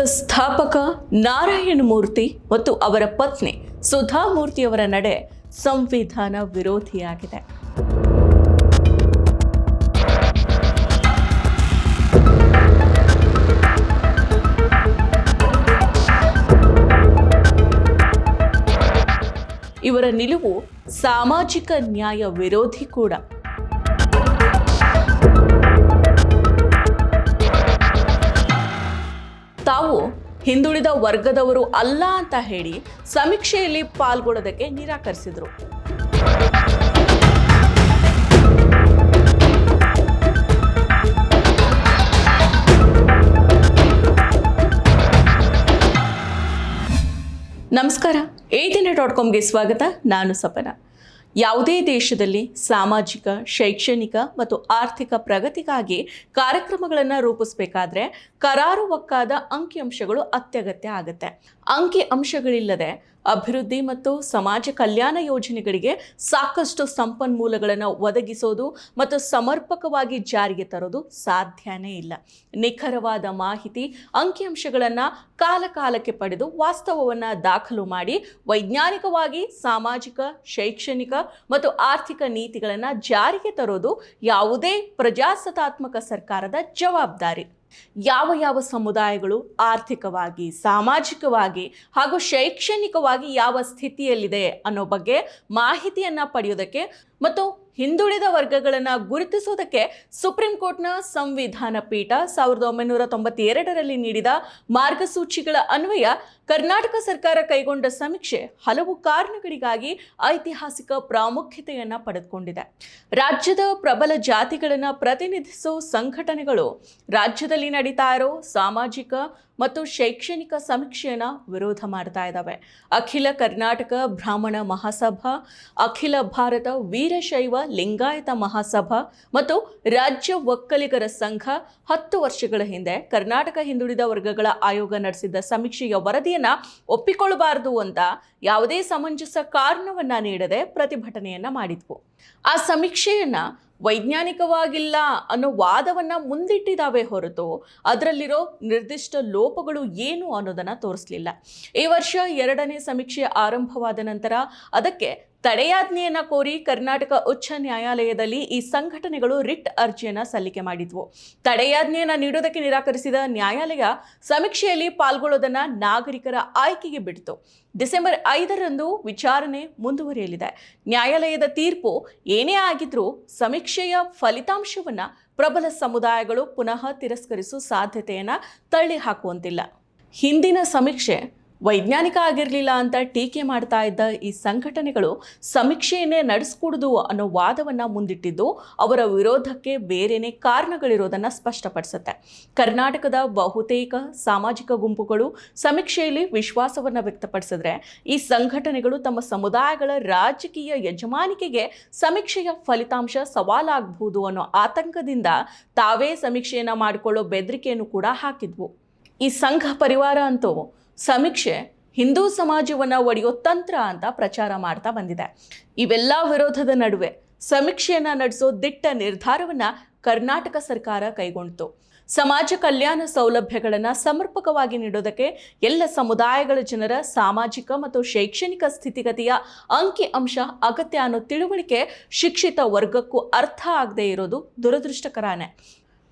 ಸ್ಥಾಪಕ ನಾರಾಯಣ ಮೂರ್ತಿ ಮತ್ತು ಅವರ ಪತ್ನಿ ಸುಧಾ ಮೂರ್ತಿಯವರ ನಡೆ ಸಂವಿಧಾನ ವಿರೋಧಿಯಾಗಿದೆ. ಇವರ ನಿಲುವು ಸಾಮಾಜಿಕ ನ್ಯಾಯ ವಿರೋಧಿ ಕೂಡ. ತಾವು ಹಿಂದುಳಿದ ವರ್ಗದವರು ಅಲ್ಲ ಅಂತ ಹೇಳಿ ಸಮೀಕ್ಷೆಯಲ್ಲಿ ಪಾಲ್ಗೊಳ್ಳೋದಕ್ಕೆ ನಿರಾಕರಿಸಿದರು. ನಮಸ್ಕಾರ, ADN.comಗೆ ಸ್ವಾಗತ. ನಾನು ಸಪನ. ಯಾವುದೇ ದೇಶದಲ್ಲಿ ಸಾಮಾಜಿಕ, ಶೈಕ್ಷಣಿಕ ಮತ್ತು ಆರ್ಥಿಕ ಪ್ರಗತಿಗಾಗಿ ಕಾರ್ಯಕ್ರಮಗಳನ್ನು ರೂಪಿಸಬೇಕಾದ್ರೆ ಕರಾರುವಕ್ಕಾದ ಅಂಕಿಅಂಶಗಳು ಅತ್ಯಗತ್ಯ ಆಗುತ್ತೆ. ಅಂಕಿಅಂಶಗಳಿಲ್ಲದೆ ಅಭಿವೃದ್ಧಿ ಮತ್ತು ಸಮಾಜ ಕಲ್ಯಾಣ ಯೋಜನೆಗಳಿಗೆ ಸಾಕಷ್ಟು ಸಂಪನ್ಮೂಲಗಳನ್ನು ಒದಗಿಸೋದು ಮತ್ತು ಸಮರ್ಪಕವಾಗಿ ಜಾರಿಗೆ ತರೋದು ಸಾಧ್ಯನೇ ಇಲ್ಲ. ನಿಖರವಾದ ಮಾಹಿತಿ, ಅಂಕಿಅಂಶಗಳನ್ನು ಕಾಲಕಾಲಕ್ಕೆ ಪಡೆದು ವಾಸ್ತವವನ್ನು ದಾಖಲು ಮಾಡಿ ವೈಜ್ಞಾನಿಕವಾಗಿ ಸಾಮಾಜಿಕ, ಶೈಕ್ಷಣಿಕ ಮತ್ತು ಆರ್ಥಿಕ ನೀತಿಗಳನ್ನು ಜಾರಿಗೆ ತರೋದು ಯಾವುದೇ ಪ್ರಜಾಸತ್ತಾತ್ಮಕ ಸರ್ಕಾರದ ಜವಾಬ್ದಾರಿ. ಯಾವ ಸಮುದಾಯಗಳು ಆರ್ಥಿಕವಾಗಿ, ಸಾಮಾಜಿಕವಾಗಿ ಹಾಗೂ ಶೈಕ್ಷಣಿಕವಾಗಿ ಯಾವ ಸ್ಥಿತಿಯಲ್ಲಿದೆ ಅನ್ನೋ ಬಗ್ಗೆ ಮಾಹಿತಿಯನ್ನು ಪಡೆಯೋದಕ್ಕೆ ಮತ್ತು ಹಿಂದುಳಿದ ವರ್ಗಗಳನ್ನು ಗುರುತಿಸೋದಕ್ಕೆ ಸುಪ್ರೀಂ ಕೋರ್ಟ್ನ ಸಂವಿಧಾನ ಪೀಠ 1992ರಲ್ಲಿ ನೀಡಿದ ಮಾರ್ಗಸೂಚಿಗಳ ಅನ್ವಯ ಕರ್ನಾಟಕ ಸರ್ಕಾರ ಕೈಗೊಂಡ ಸಮೀಕ್ಷೆ ಹಲವು ಕಾರಣಗಳಿಗಾಗಿ ಐತಿಹಾಸಿಕ ಪ್ರಾಮುಖ್ಯತೆಯನ್ನು ಪಡೆದುಕೊಂಡಿದೆ. ರಾಜ್ಯದ ಪ್ರಬಲ ಜಾತಿಗಳನ್ನು ಪ್ರತಿನಿಧಿಸೋ ಸಂಘಟನೆಗಳು ರಾಜ್ಯದಲ್ಲಿ ನಡೀತಾ ಇರೋ ಸಾಮಾಜಿಕ ಮತ್ತು ಶೈಕ್ಷಣಿಕ ಸಮೀಕ್ಷೆಯನ್ನು ವಿರೋಧ ಮಾಡ್ತಾ ಇದ್ದಾವೆ. ಅಖಿಲ ಕರ್ನಾಟಕ ಬ್ರಾಹ್ಮಣ ಮಹಾಸಭಾ, ಅಖಿಲ ಭಾರತ ವೀರಶೈವ ಲಿಂಗಾಯತ ಮಹಾಸಭಾ ಮತ್ತು ರಾಜ್ಯ ಒಕ್ಕಲಿಗರ ಸಂಘ 10 ವರ್ಷಗಳ ಹಿಂದೆ ಕರ್ನಾಟಕ ಹಿಂದುಳಿದ ವರ್ಗಗಳ ಆಯೋಗ ನಡೆಸಿದ್ದ ಸಮೀಕ್ಷೆಯ ವರದಿಯನ್ನ ಒಪ್ಪಿಕೊಳ್ಳಬಾರದು ಅಂತ ಯಾವುದೇ ಸಮಂಜಸ ಕಾರಣವನ್ನ ನೀಡದೆ ಪ್ರತಿಭಟನೆಯನ್ನ ಮಾಡಿದ್ವು. ಆ ಸಮೀಕ್ಷೆಯನ್ನ ವೈಜ್ಞಾನಿಕವಾಗಿಲ್ಲ ಅನ್ನೋ ವಾದವನ್ನ ಮುಂದಿಟ್ಟಿದ್ದಾವೆ ಹೊರತು ಅದರಲ್ಲಿರೋ ನಿರ್ದಿಷ್ಟ ಲೋಪಗಳು ಏನು ಅನ್ನೋದನ್ನ ತೋರಿಸಲಿಲ್ಲ. ಈ ವರ್ಷ 2ನೇ ಸಮೀಕ್ಷೆ ಆರಂಭವಾದ ನಂತರ ಅದಕ್ಕೆ ತಡೆಯಾಜ್ಞೆಯನ್ನ ಕೋರಿ ಕರ್ನಾಟಕ ಉಚ್ಚ ನ್ಯಾಯಾಲಯದಲ್ಲಿ ಈ ಸಂಘಟನೆಗಳು ರಿಟ್ ಅರ್ಜಿಯನ್ನ ಸಲ್ಲಿಕೆ ಮಾಡಿದ್ವು. ತಡೆಯಾಜ್ಞೆಯನ್ನ ನೀಡೋದಕ್ಕೆ ನಿರಾಕರಿಸಿದ ನ್ಯಾಯಾಲಯ ಸಮೀಕ್ಷೆಯಲ್ಲಿ ಪಾಲ್ಗೊಳ್ಳೋದನ್ನ ನಾಗರಿಕರ ಆಯ್ಕೆಗೆ ಬಿಡ್ತು. ಡಿಸೆಂಬರ್ 5ರಂದು ವಿಚಾರಣೆ ಮುಂದುವರಿಯಲಿದೆ. ನ್ಯಾಯಾಲಯದ ತೀರ್ಪು ಏನೇ ಆಗಿದ್ರೂ ಸಮೀಕ್ಷೆಯ ಫಲಿತಾಂಶವನ್ನ ಪ್ರಬಲ ಸಮುದಾಯಗಳು ಪುನಃ ತಿರಸ್ಕರಿಸುವ ಸಾಧ್ಯತೆಯನ್ನ ತಳ್ಳಿ ಹಾಕುವಂತಿಲ್ಲ. ಹಿಂದಿನ ಸಮೀಕ್ಷೆ ವೈಜ್ಞಾನಿಕ ಆಗಿರಲಿಲ್ಲ ಅಂತ ಟೀಕೆ ಮಾಡ್ತಾ ಇದ್ದ ಈ ಸಂಘಟನೆಗಳು ಸಮೀಕ್ಷೆಯನ್ನೇ ನಡೆಸ್ಕೂಡುದು ಅನ್ನೋ ವಾದವನ್ನ ಮುಂದಿಟ್ಟಿದ್ದು ಅವರ ವಿರೋಧಕ್ಕೆ ಬೇರೆನೇ ಕಾರಣಗಳಿರೋದನ್ನ ಸ್ಪಷ್ಟಪಡಿಸುತ್ತೆ. ಕರ್ನಾಟಕದ ಬಹುತೇಕ ಸಾಮಾಜಿಕ ಗುಂಪುಗಳು ಸಮೀಕ್ಷೆಯಲ್ಲಿ ವಿಶ್ವಾಸವನ್ನ ವ್ಯಕ್ತಪಡಿಸಿದ್ರೆ ಈ ಸಂಘಟನೆಗಳು ತಮ್ಮ ಸಮುದಾಯಗಳ ರಾಜಕೀಯ ಯಜಮಾನಿಕೆಗೆ ಸಮೀಕ್ಷೆಯ ಫಲಿತಾಂಶ ಸವಾಲಾಗಬಹುದು ಅನ್ನೋ ಆತಂಕದಿಂದ ತಾವೇ ಸಮೀಕ್ಷೆಯನ್ನ ಮಾಡಿಕೊಳ್ಳೋ ಬೆದರಿಕೆಯನ್ನು ಕೂಡ ಹಾಕಿದ್ವು. ಈ ಸಂಘ ಪರಿವಾರ ಅಂತೂ ಸಮೀಕ್ಷೆ ಹಿಂದೂ ಸಮಾಜವನ್ನು ಒಡೆಯೋ ತಂತ್ರ ಅಂತ ಪ್ರಚಾರ ಮಾಡ್ತಾ ಬಂದಿದೆ. ಇವೆಲ್ಲ ವಿರೋಧದ ನಡುವೆ ಸಮೀಕ್ಷೆಯನ್ನು ನಡೆಸೋ ದಿಟ್ಟ ನಿರ್ಧಾರವನ್ನು ಕರ್ನಾಟಕ ಸರ್ಕಾರ ಕೈಗೊಂಡಿತು. ಸಮಾಜ ಕಲ್ಯಾಣ ಸೌಲಭ್ಯಗಳನ್ನು ಸಮರ್ಪಕವಾಗಿ ನೀಡೋದಕ್ಕೆ ಎಲ್ಲ ಸಮುದಾಯಗಳ ಜನರ ಸಾಮಾಜಿಕ ಮತ್ತು ಶೈಕ್ಷಣಿಕ ಸ್ಥಿತಿಗತಿಯ ಅಂಕಿಅಂಶ ಅಗತ್ಯ ಅನ್ನೋ ತಿಳುವಳಿಕೆ ಶಿಕ್ಷಿತ ವರ್ಗಕ್ಕೂ ಅರ್ಥ ಆಗದೆ ಇರೋದು ದುರದೃಷ್ಟಕರನೇ.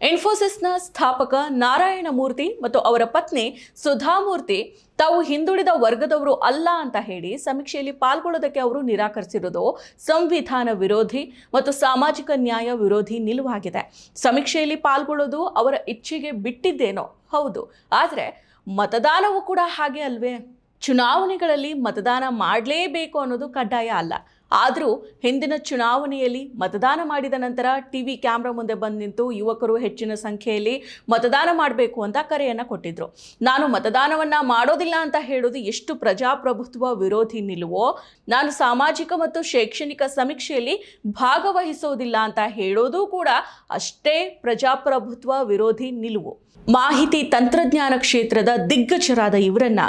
ಇನ್ಫೋಸಿಸ್ನ ಸ್ಥಾಪಕ ನಾರಾಯಣ ಮೂರ್ತಿ ಮತ್ತು ಅವರ ಪತ್ನಿ ಸುಧಾ ಮೂರ್ತಿ ತಾವು ಹಿಂದುಳಿದ ವರ್ಗದವರು ಅಲ್ಲ ಅಂತ ಹೇಳಿ ಸಮೀಕ್ಷೆಯಲ್ಲಿ ಪಾಲ್ಗೊಳ್ಳೋದಕ್ಕೆ ಅವರು ನಿರಾಕರಿಸಿರೋದು ಸಂವಿಧಾನ ವಿರೋಧಿ ಮತ್ತು ಸಾಮಾಜಿಕ ನ್ಯಾಯ ವಿರೋಧಿ ನಿಲುವಾಗಿದೆ. ಸಮೀಕ್ಷೆಯಲ್ಲಿ ಪಾಲ್ಗೊಳ್ಳೋದು ಅವರ ಇಚ್ಛೆಗೆ ಬಿಟ್ಟಿದ್ದೇನೋ ಹೌದು, ಆದರೆ ಮತದಾನವೂ ಕೂಡ ಹಾಗೆ ಅಲ್ವೇ? ಚುನಾವಣೆಗಳಲ್ಲಿ ಮತದಾನ ಮಾಡಲೇಬೇಕು ಅನ್ನೋದು ಕಡ್ಡಾಯ ಅಲ್ಲ. ಆದರೂ ಹಿಂದಿನ ಚುನಾವಣೆಯಲ್ಲಿ ಮತದಾನ ಮಾಡಿದ ನಂತರ ಟಿವಿ ಕ್ಯಾಮ್ರಾ ಮುಂದೆ ಬಂದು ನಿಂತು ಯುವಕರು ಹೆಚ್ಚಿನ ಸಂಖ್ಯೆಯಲ್ಲಿ ಮತದಾನ ಮಾಡಬೇಕು ಅಂತ ಕರೆಯನ್ನು ಕೊಟ್ಟಿದ್ರು. ನಾನು ಮತದಾನವನ್ನು ಮಾಡೋದಿಲ್ಲ ಅಂತ ಹೇಳೋದು ಎಷ್ಟು ಪ್ರಜಾಪ್ರಭುತ್ವ ವಿರೋಧಿ ನಿಲುವೋ, ನಾನು ಸಾಮಾಜಿಕ ಮತ್ತು ಶೈಕ್ಷಣಿಕ ಸಮೀಕ್ಷೆಯಲ್ಲಿ ಭಾಗವಹಿಸೋದಿಲ್ಲ ಅಂತ ಹೇಳೋದು ಕೂಡ ಅಷ್ಟೇ ಪ್ರಜಾಪ್ರಭುತ್ವ ವಿರೋಧಿ ನಿಲುವು. ಮಾಹಿತಿ ತಂತ್ರಜ್ಞಾನ ಕ್ಷೇತ್ರದ ದಿಗ್ಗಜರಾದ ಇವರನ್ನ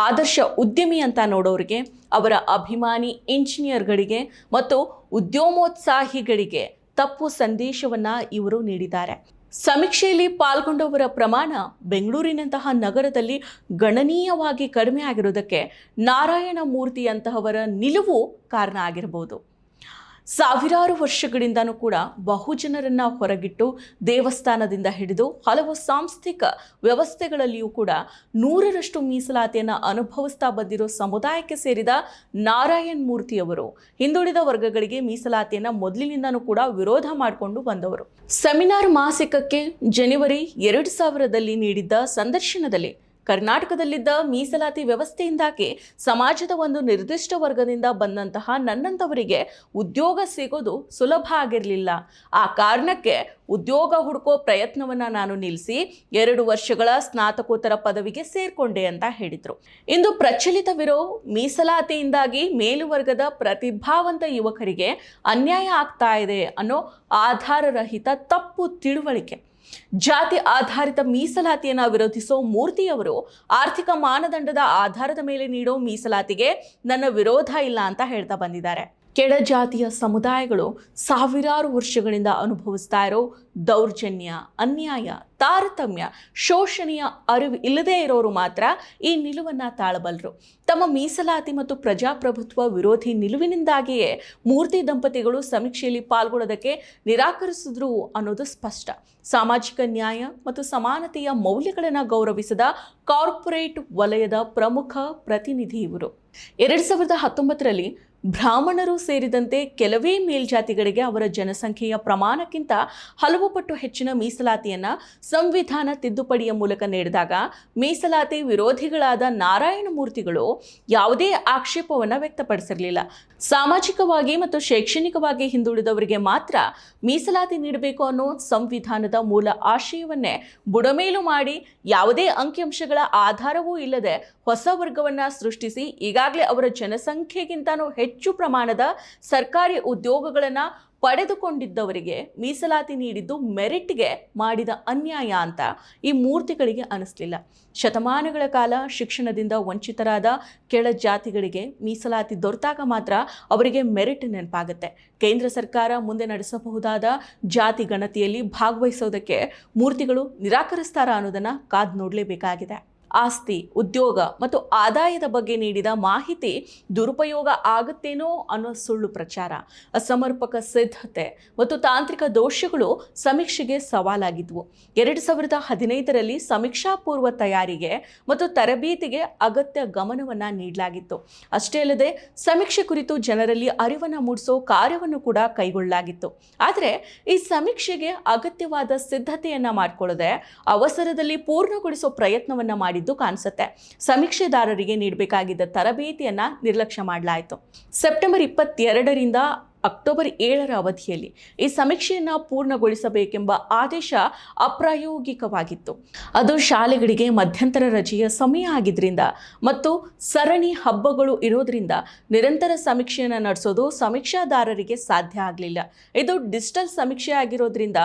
ಆದರ್ಶ ಉದ್ಯಮಿ ಅಂತ ನೋಡೋರಿಗೆ, ಅವರ ಅಭಿಮಾನಿ ಇಂಜಿನಿಯರ್ಗಳಿಗೆ ಮತ್ತು ಉದ್ಯಮೋತ್ಸಾಹಿಗಳಿಗೆ ತಪ್ಪು ಸಂದೇಶವನ್ನ ಇವರು ನೀಡಿದ್ದಾರೆ. ಸಮೀಕ್ಷೆಯಲ್ಲಿ ಪಾಲ್ಗೊಂಡವರ ಪ್ರಮಾಣ ಬೆಂಗಳೂರಿನಂತಹ ನಗರದಲ್ಲಿ ಗಣನೀಯವಾಗಿ ಕಡಿಮೆ ಆಗಿರುವುದಕ್ಕೆ ನಾರಾಯಣ ಮೂರ್ತಿಯಂತಹವರ ನಿಲುವು ಕಾರಣ ಆಗಿರಬಹುದು. ಸಾವಿರಾರು ವರ್ಷಗಳಿಂದನೂ ಕೂಡ ಬಹುಜನರನ್ನ ಹೊರಗಿಟ್ಟು ದೇವಸ್ಥಾನದಿಂದ ಹಿಡಿದು ಹಲವು ಸಾಂಸ್ಥಿಕ ವ್ಯವಸ್ಥೆಗಳಲ್ಲಿಯೂ ಕೂಡ 100ರಷ್ಟು ಮೀಸಲಾತಿಯನ್ನು ಅನುಭವಿಸ್ತಾ ಬಂದಿರೋ ಸಮುದಾಯಕ್ಕೆ ಸೇರಿದ ನಾರಾಯಣ್ ಮೂರ್ತಿಯವರು ಹಿಂದುಳಿದ ವರ್ಗಗಳಿಗೆ ಮೀಸಲಾತಿಯನ್ನು ಮೊದಲಿನಿಂದನೂ ಕೂಡ ವಿರೋಧ ಮಾಡಿಕೊಂಡು ಬಂದವರು. ಸೆಮಿನಾರ್ ಮಾಸಿಕಕ್ಕೆ ಜನವರಿ 2000ರಲ್ಲಿ ನೀಡಿದ್ದ ಸಂದರ್ಶನದಲ್ಲಿ ಕರ್ನಾಟಕದಲ್ಲಿದ್ದ ಮೀಸಲಾತಿ ವ್ಯವಸ್ಥೆಯಿಂದಾಗಿ ಸಮಾಜದ ಒಂದು ನಿರ್ದಿಷ್ಟ ವರ್ಗದಿಂದ ಬಂದಂತಹ ನನ್ನಂಥವರಿಗೆ ಉದ್ಯೋಗ ಸಿಗೋದು ಸುಲಭ ಆಗಿರಲಿಲ್ಲ. ಆ ಕಾರಣಕ್ಕೆ ಉದ್ಯೋಗ ಹುಡುಕೋ ಪ್ರಯತ್ನವನ್ನು ನಾನು ನಿಲ್ಲಿಸಿ 2 ವರ್ಷಗಳ ಸ್ನಾತಕೋತ್ತರ ಪದವಿಗೆ ಸೇರ್ಕೊಂಡೆ ಅಂತ ಹೇಳಿದರು. ಇಂದು ಪ್ರಚಲಿತವಿರೋ ಮೀಸಲಾತಿಯಿಂದಾಗಿ ಮೇಲುವರ್ಗದ ಪ್ರತಿಭಾವಂತ ಯುವಕರಿಗೆ ಅನ್ಯಾಯ ಆಗ್ತಾ ಇದೆ ಅನ್ನೋ ಆಧಾರರಹಿತ ತಪ್ಪು ತಿಳುವಳಿಕೆ. ಜಾತಿ ಆಧಾರಿತ ಮೀಸಲಾತಿಯನ್ನು ವಿರೋಧಿಸೋ ಮೂರ್ತಿಯವರು ಆರ್ಥಿಕ ಮಾನದಂಡದ ಆಧಾರದ ಮೇಲೆ ನೀಡೋ ಮೀಸಲಾತಿಗೆ ನನ್ನ ವಿರೋಧ ಇಲ್ಲ ಅಂತ ಹೇಳ್ತಾ ಬಂದಿದ್ದಾರೆ. ಕೆಳಜಾತಿಯ ಸಮುದಾಯಗಳು ಸಾವಿರಾರು ವರ್ಷಗಳಿಂದ ಅನುಭವಿಸ್ತಾ ಇರೋ ದೌರ್ಜನ್ಯ, ಅನ್ಯಾಯ, ತಾರತಮ್ಯ, ಶೋಷಣೆಯ ಅರಿವು ಇಲ್ಲದೇ ಇರೋರು ಮಾತ್ರ ಈ ನಿಲುವನ್ನು ತಾಳಬಲ್ಲರು. ತಮ್ಮ ಮೀಸಲಾತಿ ಮತ್ತು ಪ್ರಜಾಪ್ರಭುತ್ವ ವಿರೋಧಿ ನಿಲುವಿನಿಂದಾಗಿಯೇ ಮೂರ್ತಿ ದಂಪತಿಗಳು ಸಮೀಕ್ಷೆಯಲ್ಲಿ ಪಾಲ್ಗೊಳ್ಳೋದಕ್ಕೆ ನಿರಾಕರಿಸಿದ್ರು ಅನ್ನೋದು ಸ್ಪಷ್ಟ. ಸಾಮಾಜಿಕ ನ್ಯಾಯ ಮತ್ತು ಸಮಾನತೆಯ ಮೌಲ್ಯಗಳನ್ನು ಗೌರವಿಸಿದ ಕಾರ್ಪೊರೇಟ್ ವಲಯದ ಪ್ರಮುಖ ಪ್ರತಿನಿಧಿ ಇವರು. 2019ರಲ್ಲಿ ಬ್ರಾಹ್ಮಣರು ಸೇರಿದಂತೆ ಕೆಲವೇ ಮೇಲ್ಜಾತಿಗಳಿಗೆ ಅವರ ಜನಸಂಖ್ಯೆಯ ಪ್ರಮಾಣಕ್ಕಿಂತ ಹಲವು ಪಟ್ಟು ಹೆಚ್ಚಿನ ಮೀಸಲಾತಿಯನ್ನು ಸಂವಿಧಾನ ತಿದ್ದುಪಡಿಯ ಮೂಲಕ ನೀಡಿದಾಗ ಮೀಸಲಾತಿ ವಿರೋಧಿಗಳಾದ ನಾರಾಯಣ ಮೂರ್ತಿಗಳು ಯಾವುದೇ ಆಕ್ಷೇಪವನ್ನು ವ್ಯಕ್ತಪಡಿಸಿರಲಿಲ್ಲ. ಸಾಮಾಜಿಕವಾಗಿ ಮತ್ತು ಶೈಕ್ಷಣಿಕವಾಗಿ ಹಿಂದುಳಿದವರಿಗೆ ಮಾತ್ರ ಮೀಸಲಾತಿ ನೀಡಬೇಕು ಅನ್ನೋ ಸಂವಿಧಾನದ ಮೂಲ ಆಶಯವನ್ನೇ ಬುಡಮೇಲು ಮಾಡಿ ಯಾವುದೇ ಅಂಕಿಅಂಶಗಳ ಆಧಾರವೂ ಇಲ್ಲದೆ ಹೊಸ ವರ್ಗವನ್ನು ಸೃಷ್ಟಿಸಿ ಈಗಾಗಲೇ ಅವರ ಜನಸಂಖ್ಯೆಗಿಂತನೂ ಹೆಚ್ಚು ಪ್ರಮಾಣದ ಸರ್ಕಾರಿ ಉದ್ಯೋಗಗಳನ್ನು ಪಡೆದುಕೊಂಡಿದ್ದವರಿಗೆ ಮೀಸಲಾತಿ ನೀಡಿದ್ದು ಮೆರಿಟ್ಗೆ ಮಾಡಿದ ಅನ್ಯಾಯ ಅಂತ ಈ ಮೂರ್ತಿಗಳಿಗೆ ಅನಿಸ್ಲಿಲ್ಲ. ಶತಮಾನಗಳ ಕಾಲ ಶಿಕ್ಷಣದಿಂದ ವಂಚಿತರಾದ ಕೆಳ ಜಾತಿಗಳಿಗೆ ಮೀಸಲಾತಿ ದೊರೆತಾಗ ಮಾತ್ರ ಅವರಿಗೆ ಮೆರಿಟ್ ನೆನಪಾಗುತ್ತೆ. ಕೇಂದ್ರ ಸರ್ಕಾರ ಮುಂದೆ ನಡೆಸಬಹುದಾದ ಜಾತಿ ಗಣತಿಯಲ್ಲಿ ಭಾಗವಹಿಸೋದಕ್ಕೆ ಮೂರ್ತಿಗಳು ನಿರಾಕರಿಸ್ತಾರ ಅನ್ನೋದನ್ನು ಕಾದು ನೋಡಲೇಬೇಕಾಗಿದೆ. ಆಸ್ತಿ, ಉದ್ಯೋಗ ಮತ್ತು ಆದಾಯದ ಬಗ್ಗೆ ನೀಡಿದ ಮಾಹಿತಿ ದುರುಪಯೋಗ ಆಗುತ್ತೇನೋ ಅನ್ನೋ ಸುಳ್ಳು ಪ್ರಚಾರ, ಅಸಮರ್ಪಕ ಸಿದ್ಧತೆ ಮತ್ತು ತಾಂತ್ರಿಕ ದೋಷಗಳು ಸಮೀಕ್ಷೆಗೆ ಸವಾಲಾಗಿದ್ವು. 2015ರಲ್ಲಿ ಸಮೀಕ್ಷಾ ಪೂರ್ವ ತಯಾರಿಗೆ ಮತ್ತು ತರಬೇತಿಗೆ ಅಗತ್ಯ ಗಮನವನ್ನು ನೀಡಲಾಗಿತ್ತು. ಅಷ್ಟೇ ಅಲ್ಲದೆ ಸಮೀಕ್ಷೆ ಕುರಿತು ಜನರಲ್ಲಿ ಅರಿವನ್ನು ಮೂಡಿಸೋ ಕಾರ್ಯವನ್ನು ಕೂಡ ಕೈಗೊಳ್ಳಲಾಗಿತ್ತು. ಆದರೆ ಈ ಸಮೀಕ್ಷೆಗೆ ಅಗತ್ಯವಾದ ಸಿದ್ಧತೆಯನ್ನು ಮಾಡಿಕೊಳ್ಳದೆ ಅವಸರದಲ್ಲಿ ಪೂರ್ಣಗೊಳಿಸೋ ಪ್ರಯತ್ನವನ್ನು ಮಾಡಿದ್ದು ಕಾಣಿಸುತ್ತೆ. ಸಮೀಕ್ಷೆದಾರರಿಗೆ ನೀಡಬೇಕಾಗಿದ್ದ ತರಬೇತಿಯನ್ನ ನಿರ್ಲಕ್ಷ್ಯ ಮಾಡಲಾಯಿತು. ಸೆಪ್ಟೆಂಬರ್ 22ರಿಂದ ಅಕ್ಟೋಬರ್ 7ರ ಅವಧಿಯಲ್ಲಿ ಈ ಸಮೀಕ್ಷೆಯನ್ನು ಪೂರ್ಣಗೊಳಿಸಬೇಕೆಂಬ ಆದೇಶ ಅಪ್ರಾಯೋಗಿಕವಾಗಿತ್ತು. ಅದು ಶಾಲೆಗಳಿಗೆ ಮಧ್ಯಂತರ ರಜೆಯ ಸಮಯ ಆಗಿದ್ರಿಂದ ಮತ್ತು ಸರಣಿ ಹಬ್ಬಗಳು ಇರೋದ್ರಿಂದ ನಿರಂತರ ಸಮೀಕ್ಷೆಯನ್ನು ನಡೆಸೋದು ಸಮೀಕ್ಷಾದಾರರಿಗೆ ಸಾಧ್ಯ ಆಗಲಿಲ್ಲ. ಇದು ಡಿಜಿಟಲ್ ಸಮೀಕ್ಷೆ ಆಗಿರೋದ್ರಿಂದ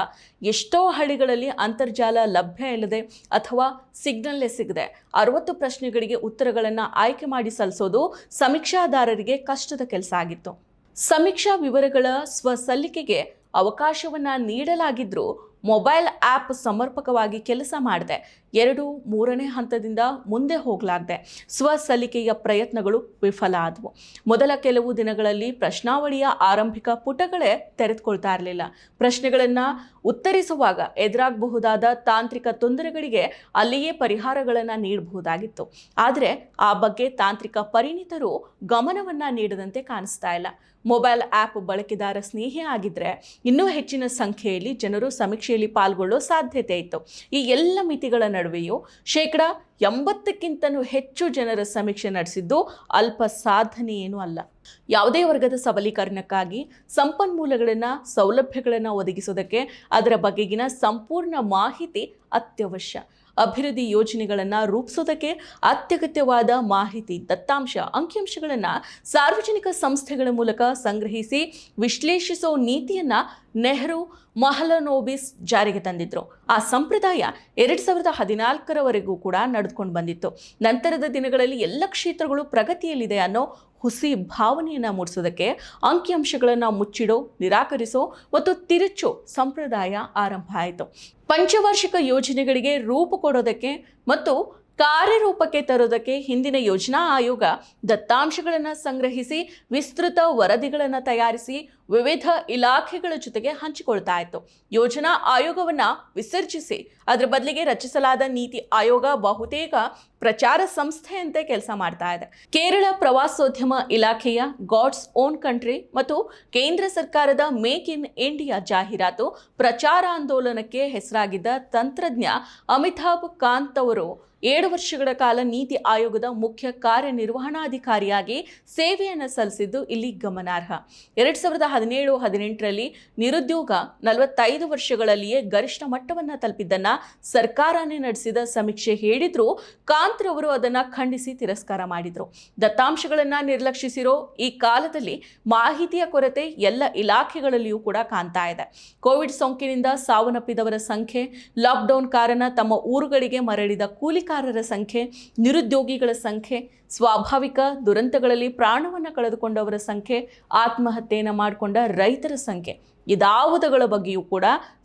ಎಷ್ಟೋ ಹಳ್ಳಿಗಳಲ್ಲಿ ಅಂತರ್ಜಾಲ ಲಭ್ಯ ಇಲ್ಲದೆ ಅಥವಾ ಸಿಗ್ನಲ್ಲೇ ಸಿಗದೆ 60 ಪ್ರಶ್ನೆಗಳಿಗೆ ಉತ್ತರಗಳನ್ನು ಆಯ್ಕೆ ಮಾಡಿ ಸಲ್ಲಿಸೋದು ಸಮೀಕ್ಷಾದಾರರಿಗೆ ಕಷ್ಟದ ಕೆಲಸ ಆಗಿತ್ತು. ಸಮೀಕ್ಷಾ ವಿವರಗಳ ಸ್ವಸಲ್ಲಿಕೆಗೆ ಅವಕಾಶವನ್ನು ನೀಡಲಾಗಿದ್ದರೂ ಮೊಬೈಲ್ ಆ್ಯಪ್ ಸಮರ್ಪಕವಾಗಿ ಕೆಲಸ ಮಾಡದೆ 2-3ನೇ ಹಂತದಿಂದ ಮುಂದೆ ಹೋಗಲಾಗದೆ ಸ್ವಸಲ್ಲಿಕೆಯ ಪ್ರಯತ್ನಗಳು ವಿಫಲ ಆದವು. ಮೊದಲ ಕೆಲವು ದಿನಗಳಲ್ಲಿ ಪ್ರಶ್ನಾವಳಿಯ ಆರಂಭಿಕ ಪುಟಗಳೇ ತೆರೆದುಕೊಳ್ತಾ ಇರಲಿಲ್ಲ. ಪ್ರಶ್ನೆಗಳನ್ನು ಉತ್ತರಿಸುವಾಗ ಎದುರಾಗಬಹುದಾದ ತಾಂತ್ರಿಕ ತೊಂದರೆಗಳಿಗೆ ಅಲ್ಲಿಯೇ ಪರಿಹಾರಗಳನ್ನು ನೀಡಬಹುದಾಗಿತ್ತು. ಆದರೆ ಆ ಬಗ್ಗೆ ತಾಂತ್ರಿಕ ಪರಿಣಿತರು ಗಮನವನ್ನು ನೀಡದಂತೆ ಕಾಣಿಸ್ತಾ ಇಲ್ಲ. ಮೊಬೈಲ್ ಆ್ಯಪ್ ಬಳಕೆದಾರ ಸ್ನೇಹಿ ಆಗಿದ್ದರೆ ಇನ್ನೂ ಹೆಚ್ಚಿನ ಸಂಖ್ಯೆಯಲ್ಲಿ ಜನರು ಸಮೀಕ್ಷೆಯಲ್ಲಿ ಪಾಲ್ಗೊಳ್ಳೋ ಸಾಧ್ಯತೆ ಇತ್ತು. ಈ ಎಲ್ಲ ಮಿತಿಗಳ ನಡುವೆಯೂ 80ಕ್ಕಿಂತಲೂ ಹೆಚ್ಚು ಜನರ ಸಮೀಕ್ಷೆ ನಡೆಸಿದ್ದು ಅಲ್ಪ ಸಾಧನೆ ಏನೂ ಅಲ್ಲ. ಯಾವುದೇ ವರ್ಗದ ಸಬಲೀಕರಣಕ್ಕಾಗಿ ಸಂಪನ್ಮೂಲಗಳನ್ನು, ಸೌಲಭ್ಯಗಳನ್ನು ಒದಗಿಸೋದಕ್ಕೆ ಅದರ ಬಗೆಗಿನ ಸಂಪೂರ್ಣ ಮಾಹಿತಿ ಅತ್ಯವಶ್ಯ. ಅಭಿವೃದ್ಧಿ ಯೋಜನೆಗಳನ್ನು ರೂಪಿಸೋದಕ್ಕೆ ಅತ್ಯಗತ್ಯವಾದ ಮಾಹಿತಿ, ದತ್ತಾಂಶ, ಅಂಕಿಅಂಶಗಳನ್ನು ಸಾರ್ವಜನಿಕ ಸಂಸ್ಥೆಗಳ ಮೂಲಕ ಸಂಗ್ರಹಿಸಿ ವಿಶ್ಲೇಷಿಸೋ ನೀತಿಯನ್ನು ನೆಹರು ಮಹಲನೋಬಿಸ್ ಜಾರಿಗೆ ತಂದಿದ್ರು. ಆ ಸಂಪ್ರದಾಯ 2014ರವರೆಗೂ ಕೂಡ ನಡೆದುಕೊಂಡು ಬಂದಿತ್ತು. ನಂತರದ ದಿನಗಳಲ್ಲಿ ಎಲ್ಲ ಕ್ಷೇತ್ರಗಳು ಪ್ರಗತಿಯಲ್ಲಿದೆ ಅನ್ನೋ ಹುಸಿ ಭಾವನೆಯನ್ನು ಮೂಡಿಸೋದಕ್ಕೆ ಅಂಕಿಅಂಶಗಳನ್ನು ಮುಚ್ಚಿಡೋ, ನಿರಾಕರಿಸೋ ಮತ್ತು ತಿರುಚೋ ಸಂಪ್ರದಾಯ ಆರಂಭ ಆಯಿತು. ಪಂಚವಾರ್ಷಿಕ ಯೋಜನೆಗಳಿಗೆ ರೂಪ ಕೊಡೋದಕ್ಕೆ ಮತ್ತು ಕಾರ್ಯರೂಪಕ್ಕೆ ತರೋದಕ್ಕೆ ಹಿಂದಿನ ಯೋಜನಾ ಆಯೋಗ ದತ್ತಾಂಶಗಳನ್ನು ಸಂಗ್ರಹಿಸಿ ವಿಸ್ತೃತ ವರದಿಗಳನ್ನು ತಯಾರಿಸಿ ವಿವಿಧ ಇಲಾಖೆಗಳ ಜೊತೆಗೆ ಹಂಚಿಕೊಳ್ತಾ ಇತ್ತು. ಯೋಜನಾ ಆಯೋಗವನ್ನು ವಿಸರ್ಜಿಸಿ ಅದರ ಬದಲಿಗೆ ರಚಿಸಲಾದ ನೀತಿ ಆಯೋಗ ಬಹುತೇಕ ಪ್ರಚಾರ ಸಂಸ್ಥೆಯಂತೆ ಕೆಲಸ ಮಾಡ್ತಾ ಇದೆ. ಕೇರಳ ಪ್ರವಾಸೋದ್ಯಮ ಇಲಾಖೆಯ ಗಾಡ್ಸ್ ಓನ್ ಕಂಟ್ರಿ ಮತ್ತು ಕೇಂದ್ರ ಸರ್ಕಾರದ ಮೇಕ್ ಇನ್ ಇಂಡಿಯಾ ಜಾಹೀರಾತು ಪ್ರಚಾರಾಂದೋಲನಕ್ಕೆ ಹೆಸರಾಗಿದ್ದ ತಂತ್ರಜ್ಞ ಅಮಿತಾಬ್ ಕಾಂತ್ ಅವರು 7 ವರ್ಷಗಳ ಕಾಲ ನೀತಿ ಆಯೋಗದ ಮುಖ್ಯ ಕಾರ್ಯನಿರ್ವಹಣಾಧಿಕಾರಿಯಾಗಿ ಸೇವೆಯನ್ನು ಸಲ್ಲಿಸಿದ್ದು ಇಲ್ಲಿ ಗಮನಾರ್ಹ. 2017-18ರಲ್ಲಿ ನಿರುದ್ಯೋಗ 45 ವರ್ಷಗಳಲ್ಲಿಯೇ ಗರಿಷ್ಠ ಮಟ್ಟವನ್ನು ತಲುಪಿದ್ದನ್ನು ಸರ್ಕಾರನೇ ನಡೆಸಿದ ಸಮೀಕ್ಷೆ ಹೇಳಿದ್ರು ಕಾಂತ್ರವರು ಅದನ್ನು ಖಂಡಿಸಿ ತಿರಸ್ಕಾರ ಮಾಡಿದ್ರು. ದತ್ತಾಂಶಗಳನ್ನು ನಿರ್ಲಕ್ಷಿಸಿರೋ ಈ ಕಾಲದಲ್ಲಿ ಮಾಹಿತಿಯ ಕೊರತೆ ಎಲ್ಲ ಇಲಾಖೆಗಳಲ್ಲಿಯೂ ಕೂಡ ಕಾಣ್ತಾ ಇದೆ. ಕೋವಿಡ್ ಸೋಂಕಿನಿಂದ ಸಾವನ್ನಪ್ಪಿದವರ ಸಂಖ್ಯೆ, ಲಾಕ್ಡೌನ್ ಕಾರಣ ತಮ್ಮ ಊರುಗಳಿಗೆ ಮರಳಿದ ಕೂಲಿಕಾರರ ಸಂಖ್ಯೆ, ನಿರುದ್ಯೋಗಿಗಳ ಸಂಖ್ಯೆ, ಸ್ವಾಭಾವಿಕ ದುರಂತಗಳಲ್ಲಿ ಪ್ರಾಣವನ್ನು ಕಳೆದುಕೊಂಡವರ ಸಂಖ್ಯೆ, ಆತ್ಮಹತ್ಯೆಯನ್ನು ಮಾಡಿಕೊಂಡ ರೈತರ ಸಂಖ್ಯೆ, ಇದಾವುದಗಳ ಬಗ್ಗೆಯೂ ಕೂಡ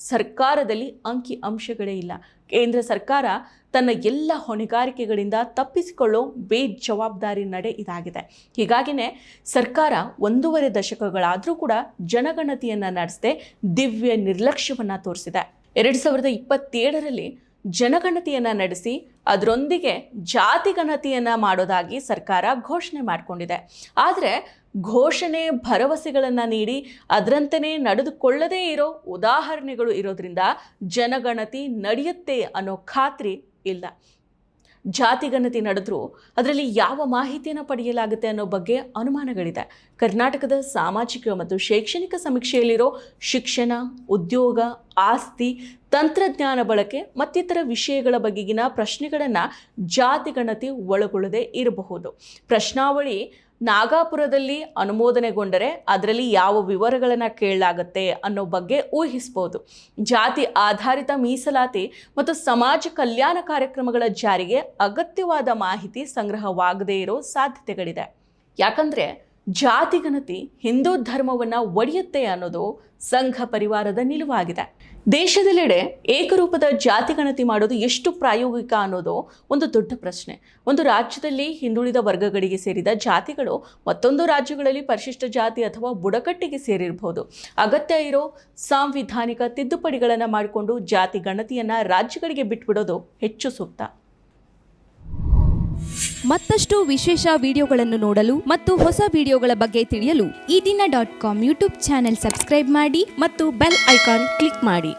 ಸರ್ಕಾರದಲ್ಲಿ ಅಂಕಿ ಅಂಶಗಳೇ ಇಲ್ಲ. ಕೇಂದ್ರ ಸರ್ಕಾರ ತನ್ನ ಎಲ್ಲ ಹೊಣೆಗಾರಿಕೆಗಳಿಂದ ತಪ್ಪಿಸಿಕೊಳ್ಳೋ ಬೇಜವಾಬ್ದಾರಿ ನಡೆ ಇದಾಗಿದೆ. ಹೀಗಾಗಿನೇ ಸರ್ಕಾರ 1.5 ದಶಕಗಳಾದರೂ ಕೂಡ ಜನಗಣತಿಯನ್ನು ನಡೆಸದೆ ದಿವ್ಯ ನಿರ್ಲಕ್ಷ್ಯವನ್ನು ತೋರಿಸಿದೆ. 2027ರಲ್ಲಿ ಜನಗಣತಿಯನ್ನು ನಡೆಸಿ ಅದರೊಂದಿಗೆ ಜಾತಿ ಗಣತಿಯನ್ನು ಮಾಡೋದಾಗಿ ಸರ್ಕಾರ ಘೋಷಣೆ ಮಾಡಿಕೊಂಡಿದೆ. ಆದರೆ ಘೋಷಣೆ ಭರವಸೆಗಳನ್ನು ನೀಡಿ ಅದರಂತೆಯೇ ನಡೆದುಕೊಳ್ಳದೇ ಇರೋ ಉದಾಹರಣೆಗಳು ಇರೋದ್ರಿಂದ ಜನಗಣತಿ ನಡೆಯುತ್ತೆ ಅನ್ನೋ ಖಾತ್ರಿ ಇಲ್ಲ. ಜಾತಿ ಗಣತಿ ನಡೆದರೂ ಅದರಲ್ಲಿ ಯಾವ ಮಾಹಿತಿಯನ್ನು ಪಡೆಯಲಾಗುತ್ತೆ ಅನ್ನೋ ಬಗ್ಗೆ ಅನುಮಾನಗಳಿದೆ. ಕರ್ನಾಟಕದ ಸಾಮಾಜಿಕ ಮತ್ತು ಶೈಕ್ಷಣಿಕ ಸಮೀಕ್ಷೆಯಲ್ಲಿರೋ ಶಿಕ್ಷಣ, ಉದ್ಯೋಗ, ಆಸ್ತಿ, ತಂತ್ರಜ್ಞಾನ ಬಳಕೆ ಮತ್ತಿತರ ವಿಷಯಗಳ ಬಗೆಗಿನ ಪ್ರಶ್ನೆಗಳನ್ನು ಜಾತಿ ಗಣತಿ ಒಳಗೊಳ್ಳದೇ ಇರಬಹುದು. ಪ್ರಶ್ನಾವಳಿ ನಾಗಪುರದಲ್ಲಿ ಅನುಮೋದನೆಗೊಂಡರೆ ಅದರಲ್ಲಿ ಯಾವ ವಿವರಗಳನ್ನು ಕೇಳಲಾಗುತ್ತೆ ಅನ್ನೋ ಬಗ್ಗೆ ಊಹಿಸಬಹುದು. ಜಾತಿ ಆಧಾರಿತ ಮೀಸಲಾತಿ ಮತ್ತು ಸಮಾಜ ಕಲ್ಯಾಣ ಕಾರ್ಯಕ್ರಮಗಳ ಜಾರಿಗೆ ಅಗತ್ಯವಾದ ಮಾಹಿತಿ ಸಂಗ್ರಹವಾಗದೇ ಇರೋ ಸಾಧ್ಯತೆಗಳಿದೆ. ಯಾಕಂದರೆ ಜಾತಿ ಗಣತಿ ಹಿಂದೂ ಧರ್ಮವನ್ನು ಒಡೆಯುತ್ತೆ ಅನ್ನೋದು ಸಂಘ ಪರಿವಾರದ ನಿಲುವಾಗಿದೆ. ದೇಶದೆಲ್ಲೆಡೆ ಏಕರೂಪದ ಜಾತಿ ಗಣತಿ ಮಾಡೋದು ಎಷ್ಟು ಪ್ರಾಯೋಗಿಕ ಅನ್ನೋದು ಒಂದು ದೊಡ್ಡ ಪ್ರಶ್ನೆ. ಒಂದು ರಾಜ್ಯದಲ್ಲಿ ಹಿಂದುಳಿದ ವರ್ಗಗಳಿಗೆ ಸೇರಿದ ಜಾತಿಗಳು ಮತ್ತೊಂದು ರಾಜ್ಯಗಳಲ್ಲಿ ಪರಿಶಿಷ್ಟ ಜಾತಿ ಅಥವಾ ಬುಡಕಟ್ಟಿಗೆ ಸೇರಿರಬಹುದು. ಅಗತ್ಯ ಇರೋ ಸಾಂವಿಧಾನಿಕ ತಿದ್ದುಪಡಿಗಳನ್ನು ಮಾಡಿಕೊಂಡು ಜಾತಿ ಗಣತಿಯನ್ನು ರಾಜ್ಯಗಳಿಗೆ ಬಿಟ್ಬಿಡೋದು ಹೆಚ್ಚು ಸೂಕ್ತ. ಮತ್ತಷ್ಟು ವಿಶೇಷ ವಿಡಿಯೋಗಳನ್ನು ನೋಡಲು ಮತ್ತು ಹೊಸ ವಿಡಿಯೋಗಳ ಬಗ್ಗೆ ತಿಳಿಯಲು ಈ ದಿನ .com ಯೂಟ್ಯೂಬ್ ಚಾನೆಲ್ ಸಬ್ಸ್ಕ್ರೈಬ್ ಮಾಡಿ ಮತ್ತು ಬೆಲ್ ಐಕಾನ್ ಕ್ಲಿಕ್ ಮಾಡಿ.